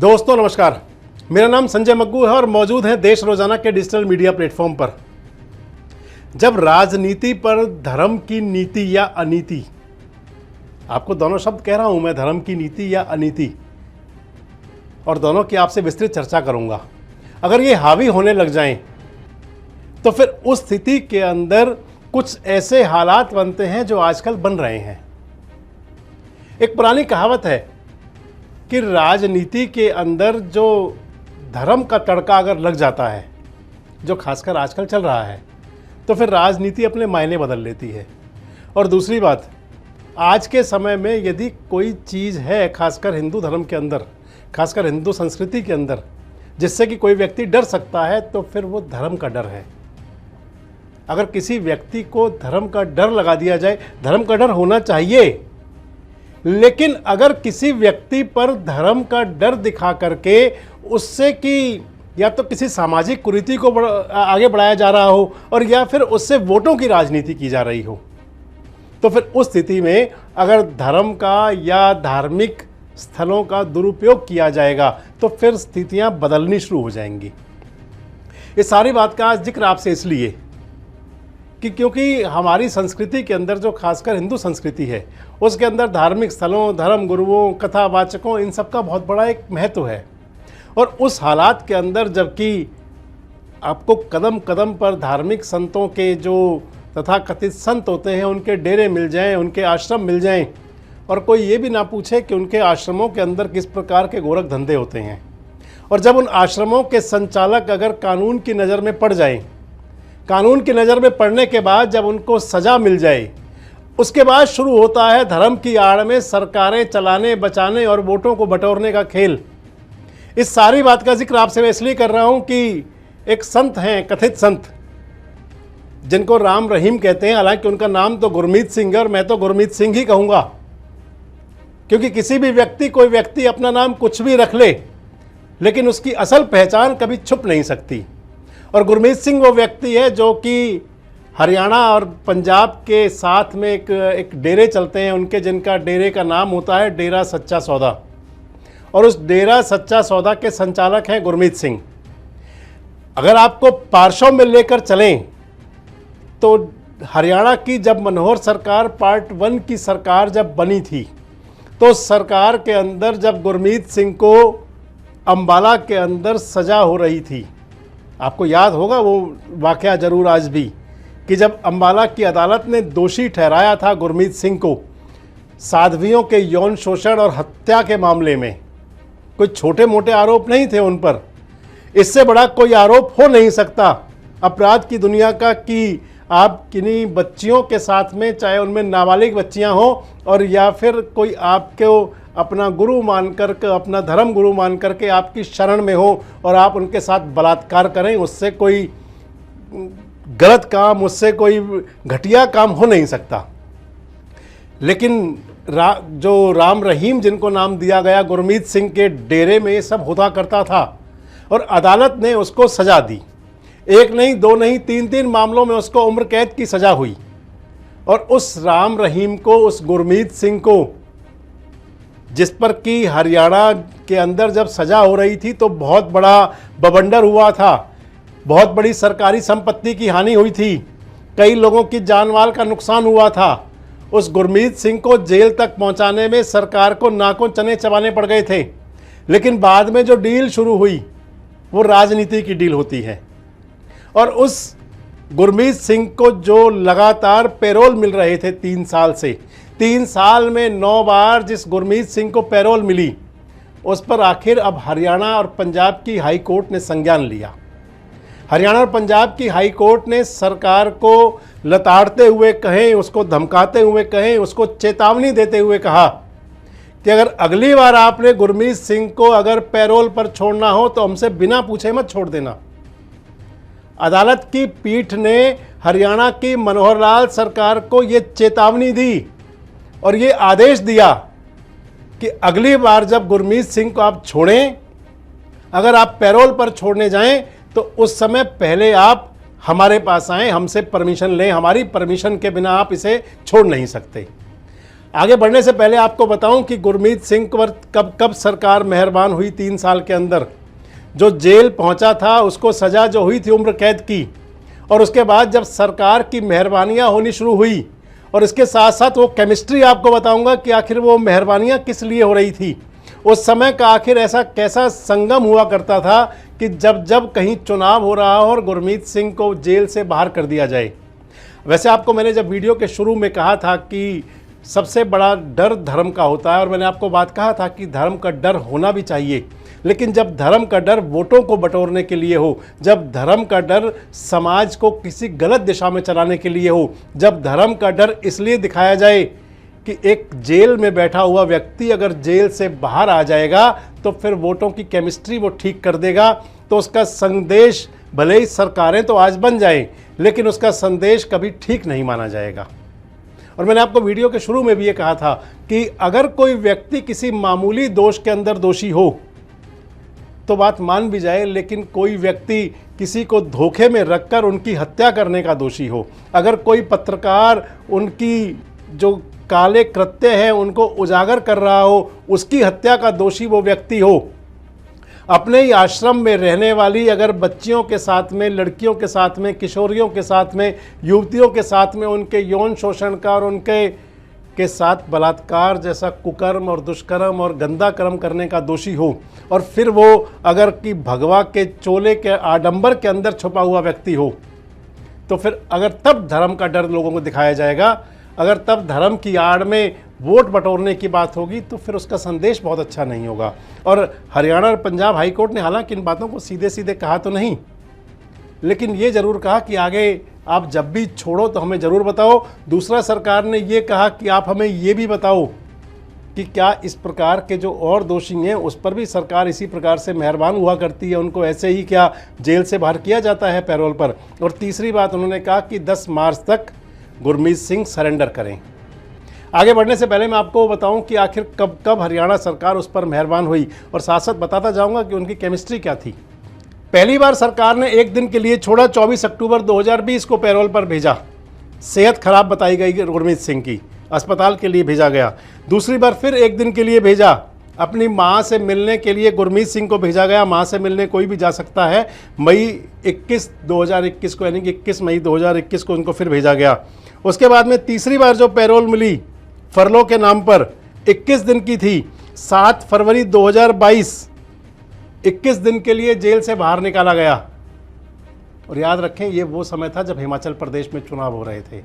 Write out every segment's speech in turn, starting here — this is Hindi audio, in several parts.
दोस्तों नमस्कार, मेरा नाम संजय मग्गू है और मौजूद है देश रोजाना के डिजिटल मीडिया प्लेटफॉर्म पर। जब राजनीति पर धर्म की नीति या अनीति, आपको दोनों शब्द कह रहा हूं मैं, धर्म की नीति या अनीति, और दोनों की आपसे विस्तृत चर्चा करूंगा। अगर ये हावी होने लग जाएं तो फिर उस स्थिति के अंदर कुछ ऐसे हालात बनते हैं जो आजकल बन रहे हैं। एक पुरानी कहावत है कि राजनीति के अंदर जो धर्म का तड़का अगर लग जाता है, जो खासकर आजकल चल रहा है, तो फिर राजनीति अपने मायने बदल लेती है। और दूसरी बात, आज के समय में यदि कोई चीज़ है खासकर हिंदू धर्म के अंदर, खासकर हिंदू संस्कृति के अंदर, जिससे कि कोई व्यक्ति डर सकता है, तो फिर वो धर्म का डर है। अगर किसी व्यक्ति को धर्म का डर लगा दिया जाए, धर्म का डर होना चाहिए, लेकिन अगर किसी व्यक्ति पर धर्म का डर दिखा करके उससे कि या तो किसी सामाजिक कुरीति को आगे बढ़ाया जा रहा हो और या फिर उससे वोटों की राजनीति की जा रही हो, तो फिर उस स्थिति में अगर धर्म का या धार्मिक स्थलों का दुरुपयोग किया जाएगा तो फिर स्थितियां बदलनी शुरू हो जाएंगी। इस सारी बात का जिक्र आपसे इसलिए कि क्योंकि हमारी संस्कृति के अंदर, जो खासकर हिंदू संस्कृति है, उसके अंदर धार्मिक स्थलों, धर्म गुरुओं, कथावाचकों, इन सब का बहुत बड़ा एक महत्व है। और उस हालात के अंदर जबकि आपको कदम कदम पर धार्मिक संतों के जो तथाकथित संत होते हैं उनके डेरे मिल जाएं, उनके आश्रम मिल जाएं, और कोई ये भी ना पूछे कि उनके आश्रमों के अंदर किस प्रकार के गोरख धंधे होते हैं। और जब उन आश्रमों के संचालक अगर कानून की नज़र में पड़ जाएं, कानून की नज़र में पड़ने के बाद जब उनको सज़ा मिल जाए, उसके बाद शुरू होता है धर्म की आड़ में सरकारें चलाने, बचाने और वोटों को बटोरने का खेल। इस सारी बात का जिक्र आपसे मैं इसलिए कर रहा हूं कि एक संत हैं, कथित संत, जिनको राम रहीम कहते हैं। हालांकि उनका नाम तो गुरमीत सिंह है और मैं तो गुरमीत सिंह ही कहूँगा, क्योंकि किसी भी व्यक्ति, कोई व्यक्ति अपना नाम कुछ भी रख ले, लेकिन उसकी असल पहचान कभी छुप नहीं सकती। और गुरमीत सिंह वो व्यक्ति है जो कि हरियाणा और पंजाब के साथ में एक डेरे चलते हैं उनके, जिनका डेरे का नाम होता है डेरा सच्चा सौदा, और उस डेरा सच्चा सौदा के संचालक हैं गुरमीत सिंह। अगर आपको पार्श्व में लेकर चलें तो हरियाणा की जब मनोहर सरकार पार्ट 1 की सरकार जब बनी थी, तो सरकार के अंदर जब गुरमीत सिंह को अंबाला के अंदर सज़ा हो रही थी, आपको याद होगा वो वाक़या ज़रूर आज भी, कि जब अंबाला की अदालत ने दोषी ठहराया था गुरमीत सिंह को साध्वियों के यौन शोषण और हत्या के मामले में। कोई छोटे मोटे आरोप नहीं थे उन पर, इससे बड़ा कोई आरोप हो नहीं सकता अपराध की दुनिया का कि आप किन्हीं बच्चियों के साथ में, चाहे उनमें नाबालिग बच्चियां हों और या फिर कोई आपको अपना गुरु मानकर के, अपना धर्म गुरु मान करके आपकी शरण में हो और आप उनके साथ बलात्कार करें, उससे कोई गलत काम, उससे कोई घटिया काम हो नहीं सकता। लेकिन जो राम रहीम जिनको नाम दिया गया, गुरमीत सिंह के डेरे में ये सब होता करता था और अदालत ने उसको सज़ा दी। एक नहीं, दो नहीं, 3 मामलों में उसको उम्र कैद की सज़ा हुई। और उस राम रहीम को, उस गुरमीत सिंह को, जिस पर कि हरियाणा के अंदर जब सज़ा हो रही थी तो बहुत बड़ा बवंडर हुआ था, बहुत बड़ी सरकारी संपत्ति की हानि हुई थी, कई लोगों की जान माल का नुकसान हुआ था। उस गुरमीत सिंह को जेल तक पहुंचाने में सरकार को नाकों चने चबाने पड़ गए थे। लेकिन बाद में जो डील शुरू हुई वो राजनीति की डील होती है। और उस गुरमीत सिंह को जो लगातार पैरोल मिल रहे थे 3 साल से, 3 साल में 9 बार जिस गुरमीत सिंह को पैरोल मिली, उस पर आखिर अब हरियाणा और पंजाब की हाई कोर्ट ने संज्ञान लिया। हरियाणा और पंजाब की हाई कोर्ट ने सरकार को लताड़ते हुए कहें, उसको धमकाते हुए कहें, उसको चेतावनी देते हुए कहा कि अगर अगली बार आपने गुरमीत सिंह को अगर पैरोल पर छोड़ना हो तो हमसे बिना पूछे मत छोड़ देना। अदालत की पीठ ने हरियाणा की मनोहर लाल सरकार को ये चेतावनी दी और ये आदेश दिया कि अगली बार जब गुरमीत सिंह को आप छोड़ें, अगर आप पैरोल पर छोड़ने जाएं तो उस समय पहले आप हमारे पास आएँ, हमसे परमिशन लें, हमारी परमिशन के बिना आप इसे छोड़ नहीं सकते। आगे बढ़ने से पहले आपको बताऊं कि गुरमीत सिंह पर कब कब सरकार मेहरबान हुई 3 साल के अंदर। जो जेल पहुंचा था उसको सज़ा जो हुई थी उम्र कैद की, और उसके बाद जब सरकार की मेहरबानियां होनी शुरू हुई, और इसके साथ साथ वो केमिस्ट्री आपको बताऊंगा कि आखिर वो मेहरबानियां किस लिए हो रही थी। उस समय का आखिर ऐसा कैसा संगम हुआ करता था कि जब जब कहीं चुनाव हो रहा हो और गुरमीत सिंह को जेल से बाहर कर दिया जाए। वैसे आपको मैंने जब वीडियो के शुरू में कहा था कि सबसे बड़ा डर धर्म का होता है, और मैंने आपको बात कहा था कि धर्म का डर होना भी चाहिए, लेकिन जब धर्म का डर वोटों को बटोरने के लिए हो, जब धर्म का डर समाज को किसी गलत दिशा में चलाने के लिए हो, जब धर्म का डर इसलिए दिखाया जाए कि एक जेल में बैठा हुआ व्यक्ति अगर जेल से बाहर आ जाएगा तो फिर वोटों की केमिस्ट्री वो ठीक कर देगा, तो उसका संदेश भले ही सरकारें तो आज बन जाएं, लेकिन उसका संदेश कभी ठीक नहीं माना जाएगा। और मैंने आपको वीडियो के शुरू में भी ये कहा था कि अगर कोई व्यक्ति किसी मामूली दोष के अंदर दोषी हो तो बात मान भी जाए, लेकिन कोई व्यक्ति किसी को धोखे में रखकर उनकी हत्या करने का दोषी हो, अगर कोई पत्रकार उनकी जो काले कृत्य हैं उनको उजागर कर रहा हो, उसकी हत्या का दोषी वो व्यक्ति हो, अपने ही आश्रम में रहने वाली अगर बच्चियों के साथ में, लड़कियों के साथ में, किशोरियों के साथ में, युवतियों के साथ में उनके यौन शोषण का और उनके साथ बलात्कार जैसा कुकर्म और दुष्कर्म और गंदा कर्म करने का दोषी हो, और फिर वो अगर कि भगवा के चोले के आडंबर के अंदर छुपा हुआ व्यक्ति हो, तो फिर अगर तब धर्म का डर लोगों को दिखाया जाएगा, अगर तब धर्म की आड़ में वोट बटोरने की बात होगी, तो फिर उसका संदेश बहुत अच्छा नहीं होगा। और हरियाणा और पंजाब हाई कोर्ट ने हालांकि इन बातों को सीधे सीधे कहा तो नहीं, लेकिन ये ज़रूर कहा कि आगे आप जब भी छोड़ो तो हमें ज़रूर बताओ। दूसरा, सरकार ने ये कहा कि आप हमें ये भी बताओ कि क्या इस प्रकार के जो और दोषी हैं उस पर भी सरकार इसी प्रकार से मेहरबान हुआ करती है, उनको ऐसे ही क्या जेल से बाहर किया जाता है पैरोल पर। और तीसरी बात उन्होंने कहा कि 10 मार्च तक गुरमीत सिंह सरेंडर करें। आगे बढ़ने से पहले मैं आपको बताऊं कि आखिर कब कब हरियाणा सरकार उस पर मेहरबान हुई, और साथ साथ बताता जाऊंगा कि उनकी केमिस्ट्री क्या थी। पहली बार सरकार ने एक दिन के लिए छोड़ा, 24 अक्टूबर 2020 को पैरोल पर भेजा। सेहत खराब बताई गई गुरमीत सिंह की, अस्पताल के लिए भेजा गया। दूसरी बार फिर एक दिन के लिए भेजा, अपनी मां से मिलने के लिए गुरमीत सिंह को भेजा गया। मां से मिलने कोई भी जा सकता है। मई 21 2021 को, यानी कि 21 मई 2021 को उनको फिर भेजा गया। उसके बाद में तीसरी बार जो पैरोल मिली फरलो के नाम पर 21 दिन की थी, 7 फरवरी 2022, 21 दिन के लिए जेल से बाहर निकाला गया। और याद रखें, ये वो समय था जब हिमाचल प्रदेश में चुनाव हो रहे थे।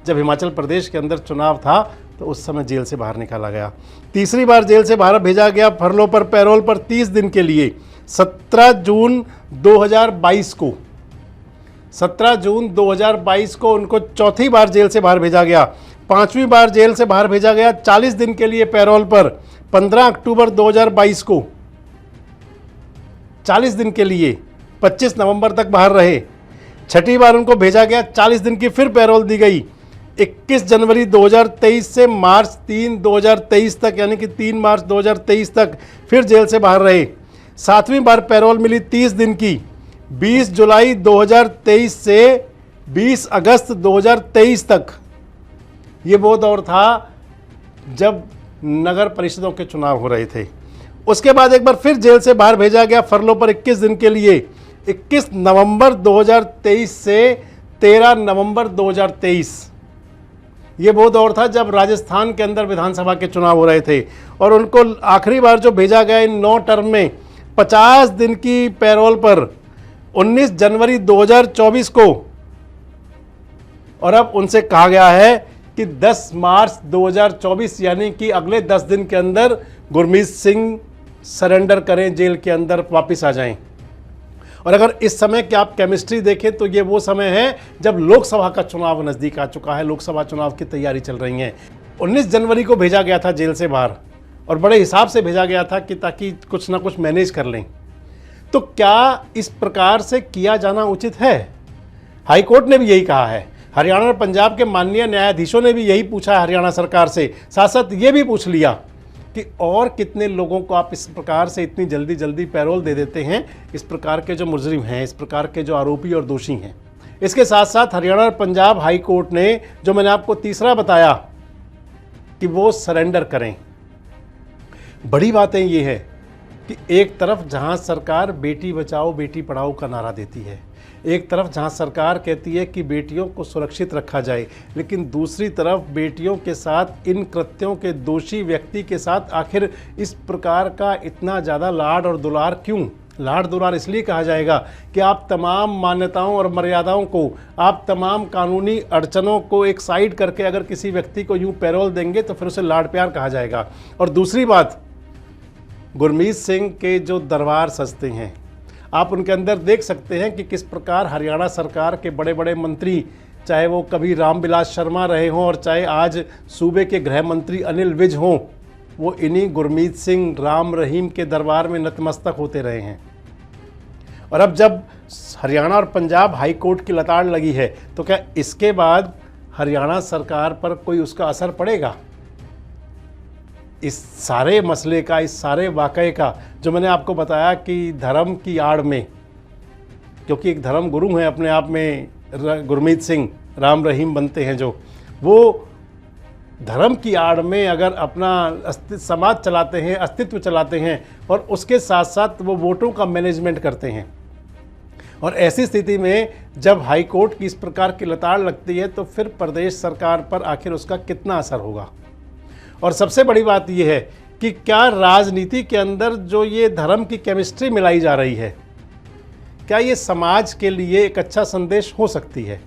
जब हिमाचल प्रदेश के अंदर चुनाव था तो उस समय जेल से बाहर निकाला गया। तीसरी बार जेल से बाहर भेजा गया फरलो पर, पैरोल पर 30 दिन के लिए, 17 जून 2022 को। 17 जून 2022 को उनको चौथी बार जेल से बाहर भेजा गया। 5वीं बार जेल से बाहर भेजा गया 40 दिन के लिए पैरोल पर, 15 अक्टूबर 2022 को, 40 दिन के लिए, 25 नवंबर तक बाहर रहे। छठी बार उनको भेजा गया, 40 दिन की फिर पैरोल दी गई, 21 जनवरी 2023 से मार्च 3 2023 तक, यानी कि 3 मार्च 2023 तक फिर जेल से बाहर रहे। 7वीं बार पैरोल मिली 30 दिन की, 20 जुलाई 2023 से 20 अगस्त 2023 तक। ये वो दौर था जब नगर परिषदों के चुनाव हो रहे थे। उसके बाद एक बार फिर जेल से बाहर भेजा गया फरलो पर 21 दिन के लिए, 21 नवंबर 2023 से 13 नवंबर 2023। ये वो दौर था जब राजस्थान के अंदर विधानसभा के चुनाव हो रहे थे। और उनको आखिरी बार जो भेजा गया इन 9 टर्म में 50 दिन की पैरोल पर 19 जनवरी 2024 को। और अब उनसे कहा गया है कि 10 मार्च 2024, यानी कि अगले 10 दिन के अंदर गुरमीत सिंह सरेंडर करें, जेल के अंदर वापस आ जाएं। और अगर इस समय की आप केमिस्ट्री देखें तो ये वो समय है जब लोकसभा का चुनाव नज़दीक आ चुका है, लोकसभा चुनाव की तैयारी चल रही है। 19 जनवरी को भेजा गया था जेल से बाहर, और बड़े हिसाब से भेजा गया था कि ताकि कुछ ना कुछ मैनेज कर लें। तो क्या इस प्रकार से किया जाना उचित है? हाई कोर्ट ने भी यही कहा है, हरियाणा और पंजाब के माननीय न्यायाधीशों ने भी यही पूछा है हरियाणा सरकार से। साथ साथ ये भी पूछ लिया कि और कितने लोगों को आप इस प्रकार से इतनी जल्दी जल्दी पैरोल दे देते हैं, इस प्रकार के जो मुजरिम हैं, इस प्रकार के जो आरोपी और दोषी हैं। इसके साथ साथ हरियाणा और पंजाब हाई कोर्ट ने, जो मैंने आपको तीसरा बताया कि वो सरेंडर करें। बड़ी बातें ये है कि एक तरफ जहां सरकार बेटी बचाओ बेटी पढ़ाओ का नारा देती है, एक तरफ जहां सरकार कहती है कि बेटियों को सुरक्षित रखा जाए, लेकिन दूसरी तरफ बेटियों के साथ इन कृत्यों के दोषी व्यक्ति के साथ आखिर इस प्रकार का इतना ज़्यादा लाड और दुलार क्यों? लाड दुलार इसलिए कहा जाएगा कि आप तमाम मान्यताओं और मर्यादाओं को, आप तमाम कानूनी अड़चनों को एक साइड करके अगर किसी व्यक्ति को यूं पैरोल देंगे तो फिर उसे लाड प्यार कहा जाएगा। और दूसरी बात, गुरमीत सिंह के जो दरबार सजते हैं, आप उनके अंदर देख सकते हैं कि किस प्रकार हरियाणा सरकार के बड़े बड़े मंत्री, चाहे वो कभी रामविलास शर्मा रहे हों और चाहे आज सूबे के गृह मंत्री अनिल विज हों, वो इन्हीं गुरमीत सिंह राम रहीम के दरबार में नतमस्तक होते रहे हैं। और अब जब हरियाणा और पंजाब हाई कोर्ट की लताड़ लगी है तो क्या इसके बाद हरियाणा सरकार पर कोई उसका असर पड़ेगा? इस सारे मसले का, इस सारे वाक़ये का, जो मैंने आपको बताया कि धर्म की आड़ में, क्योंकि एक धर्म गुरु हैं अपने आप में गुरमीत सिंह राम रहीम बनते हैं, जो वो धर्म की आड़ में अगर अपना समाज चलाते हैं, अस्तित्व चलाते हैं और उसके साथ साथ वो वोटों का मैनेजमेंट करते हैं, और ऐसी स्थिति में जब हाई कोर्ट की इस प्रकार की लताड़ लगती है तो फिर प्रदेश सरकार पर आखिर उसका कितना असर होगा। और सबसे बड़ी बात यह है कि क्या राजनीति के अंदर जो ये धर्म की केमिस्ट्री मिलाई जा रही है, क्या ये समाज के लिए एक अच्छा संदेश हो सकती है?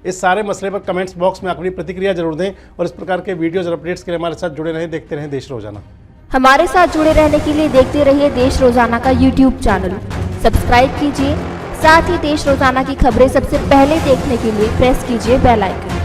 इस सारे मसले पर कमेंट्स बॉक्स में अपनी प्रतिक्रिया जरूर दें और इस प्रकार के वीडियोज और अपडेट्स के लिए हमारे साथ जुड़े रहें, देखते रहें देश रोजाना। हमारे साथ जुड़े रहने के लिए देखते रहिए देश रोजाना का यूट्यूब चैनल सब्सक्राइब कीजिए। साथ ही देश रोजाना की खबरें सबसे पहले देखने के लिए प्रेस कीजिए बेल आइकन।